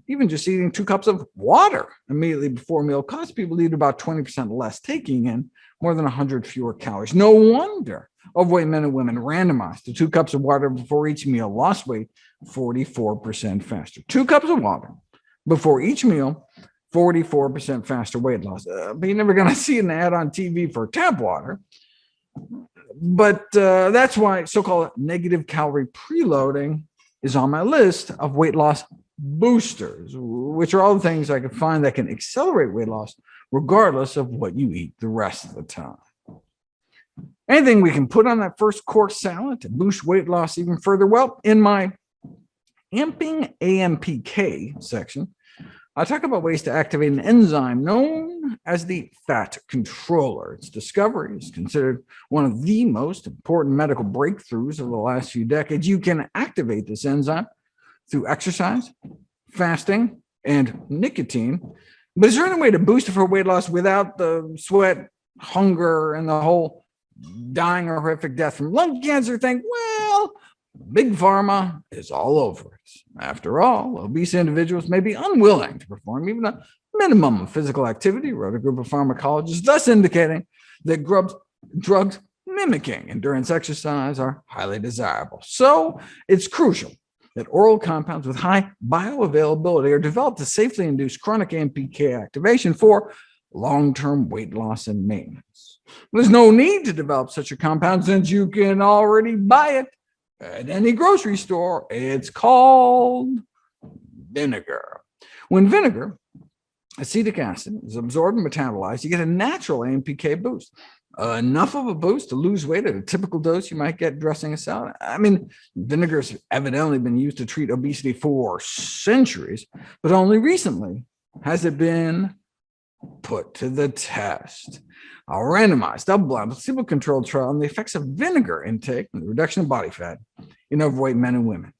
even just eating 2 cups of water immediately before a meal causes people to eat about 20% less, taking in more than 100 fewer calories. No wonder overweight men and women randomized to 2 cups of water before each meal lost weight 44% faster. 2 cups of water before each meal, 44% faster weight loss. But you're never going to see an ad on TV for tap water. But that's why so-called negative calorie preloading is on my list of weight loss boosters, which are all the things I can find that can accelerate weight loss regardless of what you eat the rest of the time. Anything we can put on that first course salad to boost weight loss even further? Well, in my Amping AMPK section, I talk about ways to activate an enzyme known as the fat controller. Its discovery is considered one of the most important medical breakthroughs of the last few decades. You can activate this enzyme through exercise, fasting, and nicotine. But is there any way to boost it for weight loss without the sweat, hunger, and the whole dying or horrific death from lung cancer thing? Well, Big Pharma is all over it. After all, obese individuals may be unwilling to perform even a minimum of physical activity, wrote a group of pharmacologists, thus indicating that drugs mimicking endurance exercise are highly desirable. So it's crucial that oral compounds with high bioavailability are developed to safely induce chronic AMPK activation for long-term weight loss and maintenance. There's no need to develop such a compound since you can already buy it at any grocery store. It's called vinegar. When vinegar, acetic acid, is absorbed and metabolized, you get a natural AMPK boost. Enough of a boost to lose weight at a typical dose you might get dressing a salad. I mean, vinegar's evidently been used to treat obesity for centuries, but only recently has it been put to the test. A randomized, double-blind, placebo-controlled trial on the effects of vinegar intake and the reduction of body fat in overweight men and women.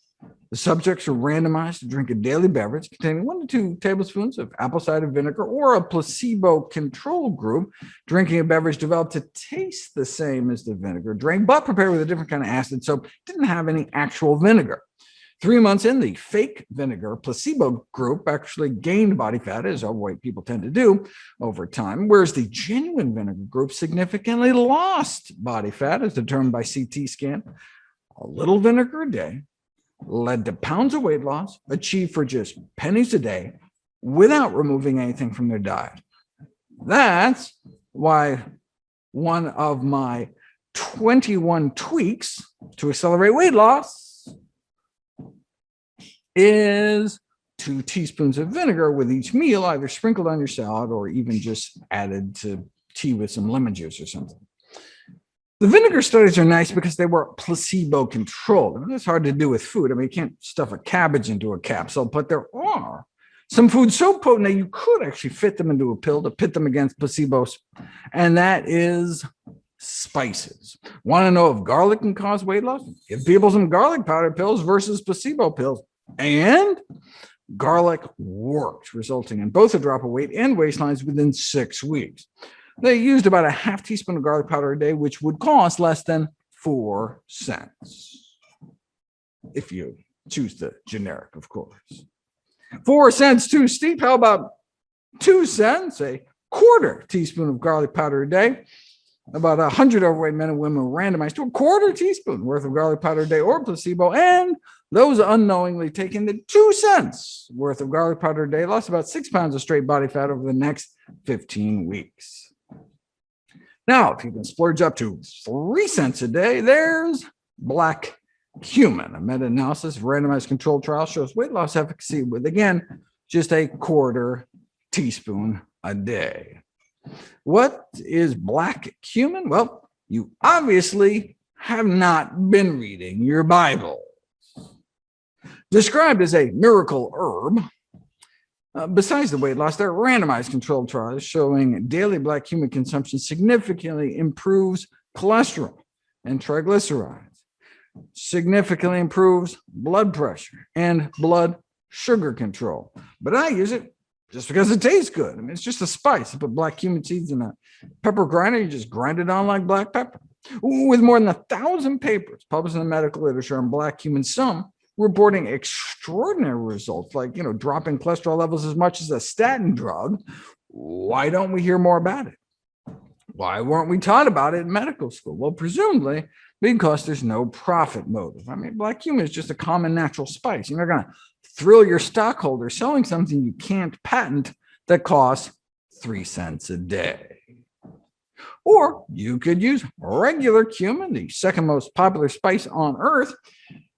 The subjects were randomized to drink a daily beverage containing 1 to 2 tablespoons of apple cider vinegar, or a placebo control group drinking a beverage developed to taste the same as the vinegar drink, but prepared with a different kind of acid, so didn't have any actual vinegar. 3 months in, the fake vinegar placebo group actually gained body fat, as overweight people tend to do over time, whereas the genuine vinegar group significantly lost body fat, as determined by CT scan. A little vinegar a day led to pounds of weight loss achieved for just pennies a day without removing anything from their diet. That's why one of my 21 tweaks to accelerate weight loss is 2 teaspoons of vinegar with each meal, either sprinkled on your salad or even just added to tea with some lemon juice or something. The vinegar studies are nice because they were placebo-controlled. I mean, that's hard to do with food. I mean, you can't stuff a cabbage into a capsule, but there are some foods so potent that you could actually fit them into a pill to pit them against placebos, and that is spices. Want to know if garlic can cause weight loss? Give people some garlic powder pills versus placebo pills. And garlic worked, resulting in both a drop of weight and waistlines within 6 weeks. They used about a half teaspoon of garlic powder a day, which would cost less than 4 cents. If you choose the generic, of course. 4 cents too steep. How about 2 cents? A quarter teaspoon of garlic powder a day. About 100 overweight men and women were randomized to a quarter teaspoon worth of garlic powder a day or placebo, and those unknowingly taking the 2 cents worth of garlic powder a day lost about 6 pounds of straight body fat over the next 15 weeks. Now, if you can splurge up to 3 cents a day, there's black cumin. A meta-analysis of randomized controlled trial shows weight loss efficacy with, again, just a quarter teaspoon a day. What is black cumin? Well, you obviously have not been reading your Bible. Described as a miracle herb, besides the weight loss, there are randomized controlled trials showing daily black cumin consumption significantly improves cholesterol and triglycerides, significantly improves blood pressure and blood sugar control. But I use it just because it tastes good. I mean, it's just a spice. You put black cumin seeds in a pepper grinder, you just grind it on like black pepper. With more than 1,000 papers published in the medical literature on black cumin, some reporting extraordinary results, like, dropping cholesterol levels as much as a statin drug. Why don't we hear more about it? Why weren't we taught about it in medical school? Well, presumably because there's no profit motive. I mean, black cumin is just a common natural spice. You're not going to thrill your stockholders selling something you can't patent that costs 3 cents a day. Or you could use regular cumin, the second most popular spice on earth.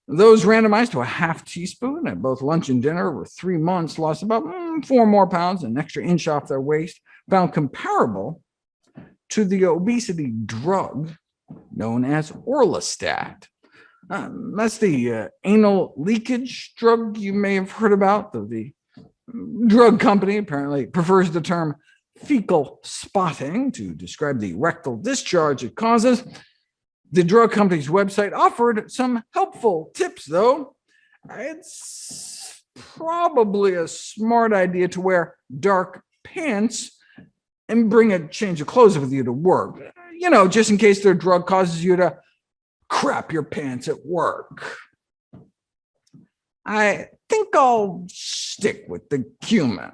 Those randomized to a half teaspoon at both lunch and dinner over 3 months lost about 4 more pounds, an extra inch off their waist, found comparable to the obesity drug known as Orlistat. That's the anal leakage drug you may have heard about. The drug company apparently prefers the term fecal spotting to describe the rectal discharge it causes. The drug company's website offered some helpful tips, though. It's probably a smart idea to wear dark pants and bring a change of clothes with you to work, just in case their drug causes you to crap your pants at work. I think I'll stick with the cumin.